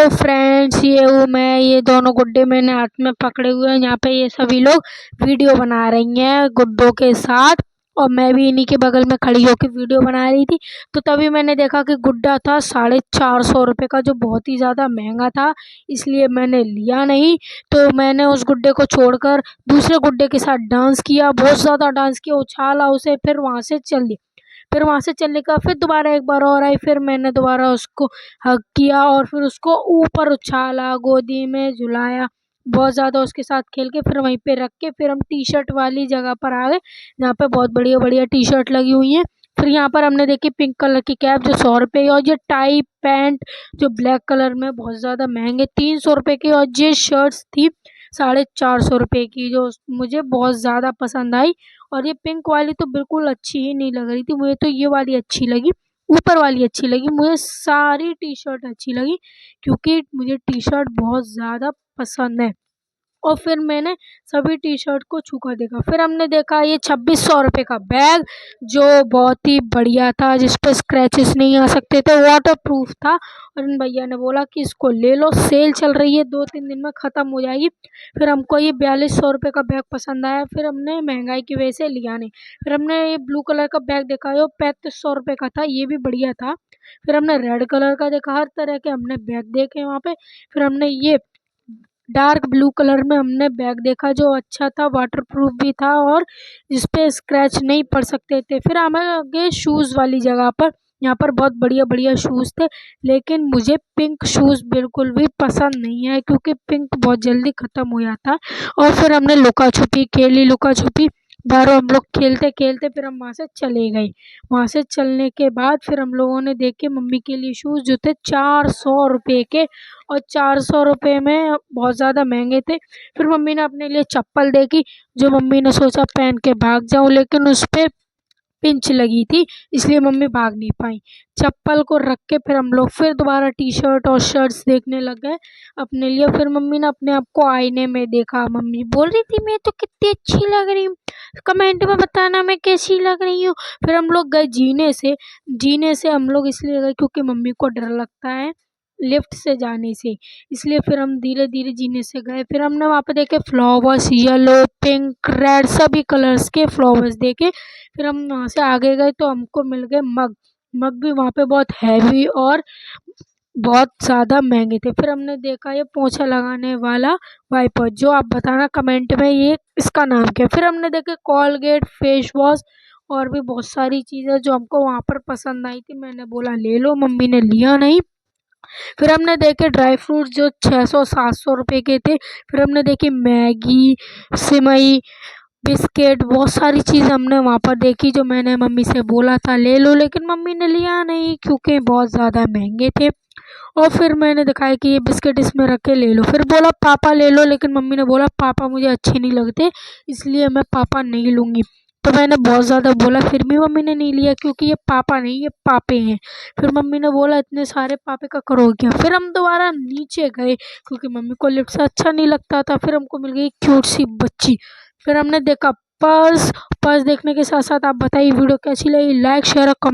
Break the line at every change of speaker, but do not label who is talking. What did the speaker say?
Hello friends, ये हूँ मैं। ये दोनों गुड्डे मैंने हाथ में पकड़े हुए हैं। यहाँ पे ये सभी लोग वीडियो बना रही हैं गुड्डों के साथ, और मैं भी इन्हीं के बगल में खड़ी होकर वीडियो बना रही थी। तो तभी मैंने देखा कि गुड्डा था 450 रुपये का, जो बहुत ही ज़्यादा महंगा था, इसलिए मैंने लिया नहीं। तो मैंने उस गुड्डे को छोड़कर दूसरे गुड्डे के साथ डांस किया, बहुत ज़्यादा डांस किया, उछाला उसे, फिर वहाँ से चल दी। फिर वहाँ से चलने का फिर दोबारा एक बार और आई, फिर मैंने दोबारा उसको हग किया और फिर उसको ऊपर उछाला, गोदी में झुलाया, बहुत ज़्यादा उसके साथ खेल के फिर वहीं पे रख के फिर हम टी शर्ट वाली जगह पर आ गए, जहाँ पे बहुत बढ़िया बढ़िया टी शर्ट लगी हुई हैं। फिर यहाँ पर हमने देखी पिंक कलर की कैप जो 100 रुपये की, और ये टाई पैंट जो ब्लैक कलर में बहुत ज़्यादा महंगे 300 रुपये की, और ये शर्ट्स थी 450 रुपये की, जो मुझे बहुत ज़्यादा पसंद आई। और ये पिंक वाली तो बिल्कुल अच्छी ही नहीं लग रही थी मुझे, तो ये वाली अच्छी लगी, ऊपर वाली अच्छी लगी मुझे। सारी टी शर्ट अच्छी लगी क्योंकि मुझे टी शर्ट बहुत ज़्यादा पसंद है। और फिर मैंने सभी टी शर्ट को छू कर देखा। फिर हमने देखा ये 2600 रुपये का बैग, जो बहुत ही बढ़िया था, जिस पर स्क्रैचेस नहीं आ सकते थे, वाटर प्रूफ था। और इन भैया ने बोला कि इसको ले लो, सेल चल रही है, 2-3 दिन में ख़त्म हो जाएगी। फिर हमको ये 4200 रुपये का बैग पसंद आया, फिर हमने महंगाई की वजह से लिया नहीं। फिर हमने ये ब्लू कलर का बैग देखा, जो 3500 रुपये का था, ये भी बढ़िया था। फिर हमने रेड कलर का देखा, हर तरह के हमने बैग देखे वहाँ पे। फिर हमने ये डार्क ब्लू कलर में हमने बैग देखा, जो अच्छा था, वाटर प्रूफ भी था, और जिस पे स्क्रैच नहीं पड़ सकते थे। फिर हम गए शूज़ वाली जगह पर, यहाँ पर बहुत बढ़िया बढ़िया शूज़ थे, लेकिन मुझे पिंक शूज़ बिल्कुल भी पसंद नहीं है क्योंकि पिंक बहुत जल्दी ख़त्म हो जाता है। और फिर हमने लुका छुपी खेली, लुका छुपी बाहरों हम लोग खेलते खेलते फिर हम वहाँ से चले गए। वहाँ से चलने के बाद फिर हम लोगों ने देखे मम्मी के लिए शूज़, जो थे 400 रुपये के, और 400 रुपये में बहुत ज़्यादा महंगे थे। फिर मम्मी ने अपने लिए चप्पल देखी, जो मम्मी ने सोचा पहन के भाग जाऊँ, लेकिन उस पर पिंच लगी थी, इसलिए मम्मी भाग नहीं पाई। चप्पल को रख के फिर हम लोग फिर दोबारा टी शर्ट और शर्ट्स देखने लग गए अपने लिए। फिर मम्मी ने अपने आप को आईने में देखा, मम्मी बोल रही थी मैं तो कितनी अच्छी लग रही हूँ, कमेंट में बताना मैं कैसी लग रही हूँ। फिर हम लोग गए जीने से हम लोग इसलिए गए क्योंकि मम्मी को डर लगता है लिफ्ट से जाने से, इसलिए फिर हम धीरे धीरे जीने से गए। फिर हमने वहाँ पे देखे फ्लावर्स, येलो, पिंक, रेड, सभी कलर्स के फ्लावर्स देखे। फिर हम वहाँ से आगे गए तो हमको मिल गए मग। मग भी वहाँ पे बहुत हैवी और बहुत ज़्यादा महंगे थे। फिर हमने देखा ये पोंछा लगाने वाला वाइपर, जो आप बताना कमेंट में ये इसका नाम क्या है। फिर हमने देखे कोलगेट, फेस वॉश, और भी बहुत सारी चीज़ें जो हमको वहाँ पर पसंद आई थी। मैंने बोला ले लो, मम्मी ने लिया नहीं। फिर हमने देखे ड्राई फ्रूट, जो 600-700 रुपये के थे। फिर हमने देखी मैगी, सिमई, बिस्किट, बहुत सारी चीज़ हमने वहाँ पर देखी, जो मैंने मम्मी से बोला था ले लो, लेकिन मम्मी ने लिया नहीं क्योंकि बहुत ज़्यादा महंगे थे। और फिर मैंने दिखाया कि ये बिस्किट इसमें रख के ले लो, फिर बोला पापा ले लो, लेकिन मम्मी ने बोला पापा मुझे अच्छे नहीं लगते, इसलिए मैं पापा नहीं लूँगी। तो मैंने बहुत ज़्यादा बोला, फिर भी मम्मी ने नहीं लिया क्योंकि ये पापा नहीं, ये पापे हैं। फिर मम्मी ने बोला इतने सारे पापे का करो क्या। फिर हम दोबारा नीचे गए क्योंकि मम्मी को लिफ्ट से अच्छा नहीं लगता था। फिर हमको मिल गई क्यूट सी बच्ची। फिर हमने देखा पर्स। पर्स देखने के साथ साथ आप बताइए वीडियो कैसी लगी, लाइक शेयर और कमेंट